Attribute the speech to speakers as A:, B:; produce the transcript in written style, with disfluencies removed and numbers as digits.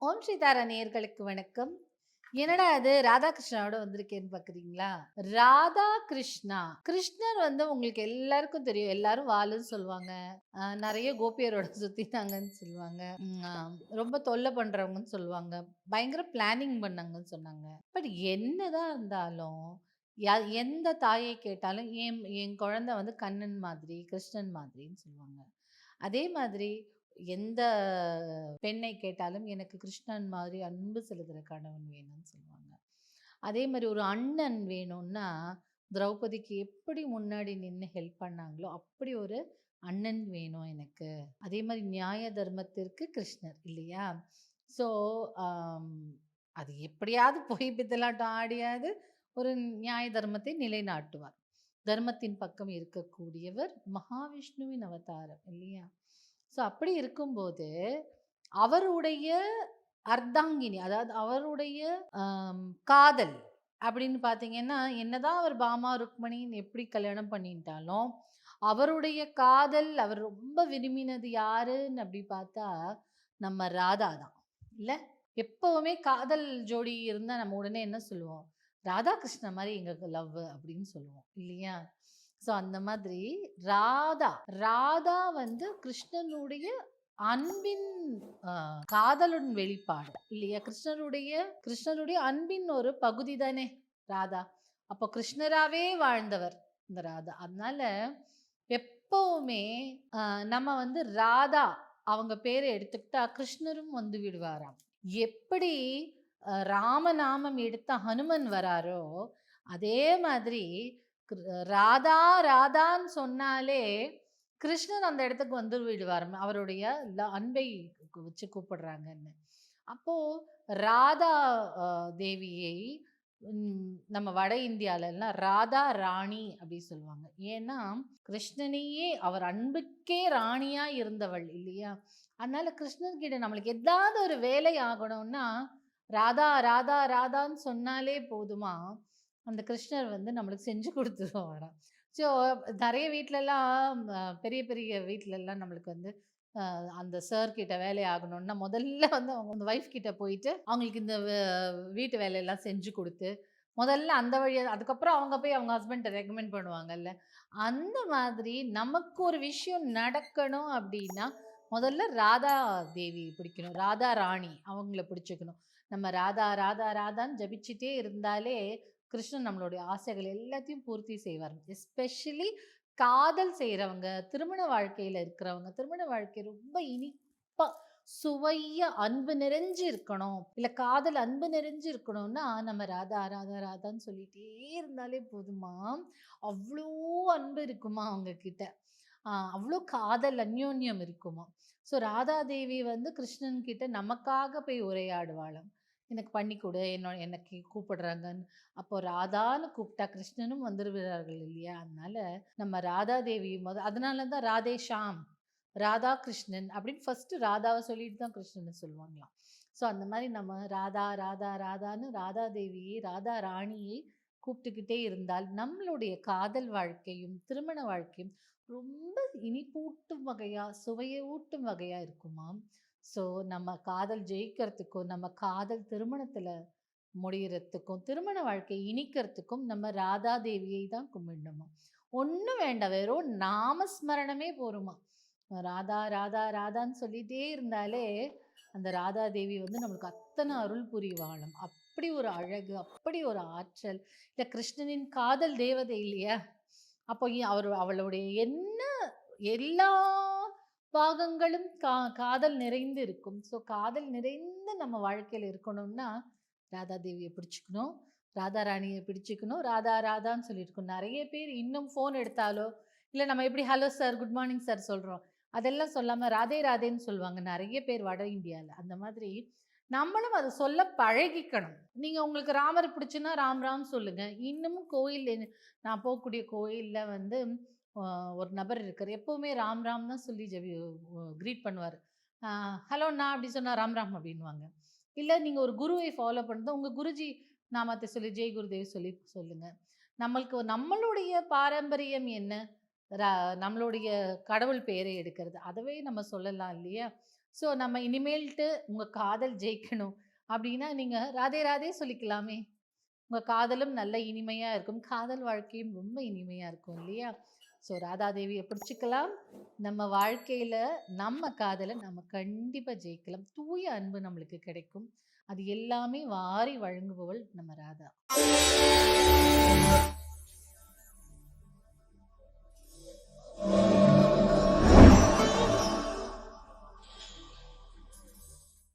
A: ஓம் ஸ்ரீ தாரா நேயர்களுக்கு வணக்கம். என்னடா அது ராதாகிருஷ்ணாவோட வந்திருக்கேன்னு பார்க்குறீங்களா? ராதா கிருஷ்ணா. கிருஷ்ணர் வந்து உங்களுக்கு எல்லாருக்கும் தெரியும். எல்லாரும் வாலுன்னு சொல்லுவாங்க. நெறைய கோபியரோட சுத்தினாங்கன்னு சொல்லுவாங்க. ரொம்ப தொல்ல பண்றவங்கன்னு சொல்லுவாங்க. பயங்கர பிளானிங் பண்ணாங்கன்னு சொன்னாங்க. பட் என்னதான் இருந்தாலும், எந்த தாயை கேட்டாலும் என் என் குழந்தை வந்து கண்ணன் மாதிரி, கிருஷ்ணன் மாதிரின்னு சொல்லுவாங்க. அதே மாதிரி எந்த பெண்ணை கேட்டாலும் எனக்கு கிருஷ்ணன் மாதிரி அன்பு செலுத்துற கணவன் வேணும்னு சொல்லுவாங்க. அதே மாதிரி ஒரு அண்ணன் வேணும்னா திரௌபதிக்கு எப்படி முன்னாடி நின்று ஹெல்ப் பண்ணாங்களோ அப்படி ஒரு அண்ணன் வேணும் எனக்கு. அதே மாதிரி நியாய தர்மத்திற்கு கிருஷ்ணர் இல்லையா? ஸோ அது எப்படியாவது போய் பித்தலாட்டம் ஆடியாவது ஒரு நியாய தர்மத்தை நிலைநாட்டுவார். தர்மத்தின் பக்கம் இருக்கக்கூடியவர் மகாவிஷ்ணுவின் அவதாரம் இல்லையா? ஸோ அப்படி இருக்கும்போது அவருடைய அர்த்தாங்கினி, அதாவது அவருடைய காதல் அப்படின்னு பார்த்தீங்கன்னா, என்னதான் அவர் பாமா, ருக்மணின்னு எப்படி கல்யாணம் பண்ணிட்டாலும், அவருடைய காதல் அவர் ரொம்ப விரும்பினது யாருன்னு அப்படி பார்த்தா, நம்ம ராதா தான். இல்ல? எப்பவுமே காதல் ஜோடி இருந்தா நம்ம உடனே என்ன சொல்லுவோம்? ராதா கிருஷ்ண மாரி எங்க லவ் அப்படின்னு சொல்லுவோம். இல்லையா? ஸோ அந்த மாதிரி ராதா, ராதா வந்து கிருஷ்ணனுடைய அன்பின் அ காதலின் வெளிப்பாடு இல்லையா? கிருஷ்ணருடைய அன்பின் ஒரு பகுதி தானே ராதா. அப்போ கிருஷ்ணராவே வாழ்ந்தவர் இந்த ராதா. அதனால எப்பவுமே நம்ம வந்து ராதா அவங்க பேரை எடுத்துக்கிட்டா கிருஷ்ணரும் வந்து விடுவாராம். எப்படி ராமநாமம் எடுத்த ஹனுமன் வராரோ, அதே மாதிரி ராதா ராதான்னு சொன்னாலே கிருஷ்ணன் அந்த இடத்துக்கு வந்து விடுவார். அவருடைய அன்பை வச்சு கூப்பிடுறாங்கன்னு. அப்போ ராதா தேவியை நம்ம வட இந்தியாலலாம் ராதா ராணி அப்படி சொல்லுவாங்க. ஏன்னா கிருஷ்ணனையே அவர் அன்புக்கே ராணியா இருந்தவள் இல்லையா? அதனால கிருஷ்ணன் கிட்ட நம்மளுக்கு ஏதாவது ஒரு வேலை ஆகணும்னா ராதா ராதா ராதான்னு சொன்னாலே போதுமா, அந்த கிருஷ்ணர் வந்து நம்மளுக்கு செஞ்சு கொடுத்துருவாராம். ஸோ நெறைய வீட்லலாம் பெரிய பெரிய வீட்லலாம் நம்மளுக்கு வந்து அந்த சார் கிட்ட வேலை ஆகணும்னா, முதல்ல வந்து அவங்க வைஃப் கிட்ட போயிட்டு, அவங்களுக்கு இந்த வீட்டு வேலையெல்லாம் செஞ்சு குடுத்து, முதல்ல அந்த வழியா அதுக்கப்புறம் அவங்க போய் அவங்க ஹஸ்பண்ட்ட ரெக்கமெண்ட் பண்ணுவாங்கல்ல. அந்த மாதிரி நமக்கு ஒரு விஷயம் நடக்கணும் அப்டின்னா, முதல்ல ராதா தேவி பிடிக்கணும். ராதா ராணி அவங்கள பிடிச்சுக்கணும். நம்ம ராதா, ராதா, ராதான்னு ஜபிச்சுட்டே இருந்தாலே, கிருஷ்ணன் நம்மளுடைய ஆசைகள் எல்லாத்தையும் பூர்த்தி செய்வார். எஸ்பெஷலி காதல் செய்றவங்க, திருமண வாழ்க்கையில இருக்கிறவங்க, திருமண வாழ்க்கை ரொம்ப இனிப்பா, சுவையா, அன்பு நிறைஞ்சு இருக்கணும். இல்ல காதல் அன்பு நிறைஞ்சு இருக்கணும்னா, நம்ம ராதா, ராதா, ராதான்னு சொல்லிட்டே இருந்தாலே போதுமா, அவ்ளோ அன்பு இருக்குமா அவங்க கிட்ட. அவ்ளோ காதல் அந்யோன்யம் இருக்குமா. ஸோ ராதாதேவி வந்து கிருஷ்ணன் கிட்ட நமக்காக போய் உரையாடுவாளாம். எனக்கு பண்ணி கொடு, எனக்கு கூப்பிடுறாங்கன்னு. அப்போ ராதான்னு கூப்பிட்டா கிருஷ்ணனும் வந்துருவார்கள் இல்லையா? அதனால நம்ம ராதாதேவி அதனால தான் ராதே ஷாம், ராதா கிருஷ்ணன் அப்படின்னு ஃபர்ஸ்ட் ராதாவ சொல்லிட்டு தான் கிருஷ்ணன சொல்லுவாங்களாம். ஸோ அந்த மாரி நம்ம ராதா, ராதா, ராதான்னு ராதாதேவியை, ராதா ராணியை கூப்பிட்டுக்கிட்டே இருந்தால், நம்மளுடைய காதல் வாழ்க்கையும், திருமண வாழ்க்கையும் ரொம்ப இனிப்பூட்டும் வகையா, சுவையூட்டும் வகையா இருக்குமாம். ஸோ நம்ம காதல் ஜெயிக்கிறதுக்கும், நம்ம காதல் திருமணத்துல முடியறதுக்கும், திருமண வாழ்க்கை இனிக்கிறதுக்கும் நம்ம ராதா தேவியை தான் கும்பிடணுமாம். ஒண்ணும் வேண்டாம். வெறும் நாமஸ்மரணமே போருமாம். ராதா, ராதா, ராதான்னு சொல்லிட்டே இருந்தாலே, அந்த ராதா தேவி வந்து நம்மளுக்கு அத்தன அருள் புரிவாளாம். அப்படி ஒரு அழகு, அப்படி ஒரு ஆற்றல். இல்ல கிருஷ்ணனின் காதல் தேவதை இல்லையா? அப்போ அவளுடைய எல்லா பாகங்களும் காதல் நிறைந்து இருக்கும். ஸோ காதல் நிறைந்து நம்ம வாழ்க்கையில இருக்கணும்னா, ராதா தேவிய பிடிச்சுக்கணும். ராதா ராணிய பிடிச்சுக்கணும். ராதா ராதான்னு சொல்லியிருக்கணும். நெறைய பேர் இன்னும் ஃபோன் எடுத்தாலோ, இல்ல நம்ம எப்படி hello sir, good morning sir சொல்றோம். அதெல்லாம் சொல்லாம ராதே ராதேன்னு சொல்லுவாங்க. நெறைய பேர் வட இந்தியால. அந்த மாதிரி நம்மளும் அத சொல்ல பழகிக்கணும். நீங்க உங்களுக்கு ராமர் பிடிச்சுன்னா ராம் ராம் சொல்லுங்க. இன்னமும் நான் போகக்கூடிய கோயில்ல வந்து அ ஒரு நபர் இருக்காரு. எப்பவுமே ராம் ராம் தான் சொல்லி கிரீட் பண்ணுவாரு. அ ஹலோண்ணா அப்படி சொன்னா ராம் ராம் அப்படின்னுவாங்க. இல்ல நீங்க ஒரு குருவை ஃபாலோ பண்றது உங்க குருஜி நாமத்த சொல்லி ஜெய் குருதேவ் சொல்லி சொல்லுங்க. நம்மளுடைய பாரம்பரியம் என்ன? ர நம்மளுடைய கடவுள் பெயரை எடுக்கிறது. அதவே நம்ம சொல்லலாம் இல்லையா? ஸோ நம்ம இனிமேல்ட்டு உங்க காதல் ஜெயிக்கணும் அப்படின்னா, நீங்க ராதே ராதே சொல்லிக்கலாமே! உங்க காதலும் நல்ல இனிமையா இருக்கும். காதல் வாழ்க்கையும் ரொம்ப இனிமையா இருக்கும் இல்லையா? ஸோ ராதாதேவிய பிடிச்சுக்கலாம். நம்ம வாழ்க்கையில நம்ம காதல நம்ம கண்டிப்பா ஜெயிக்கலாம். தூய அன்பு நம்மளுக்கு கிடைக்கும். அது எல்லாமே வாரி வழங்குபவள் நம்ம ராதா.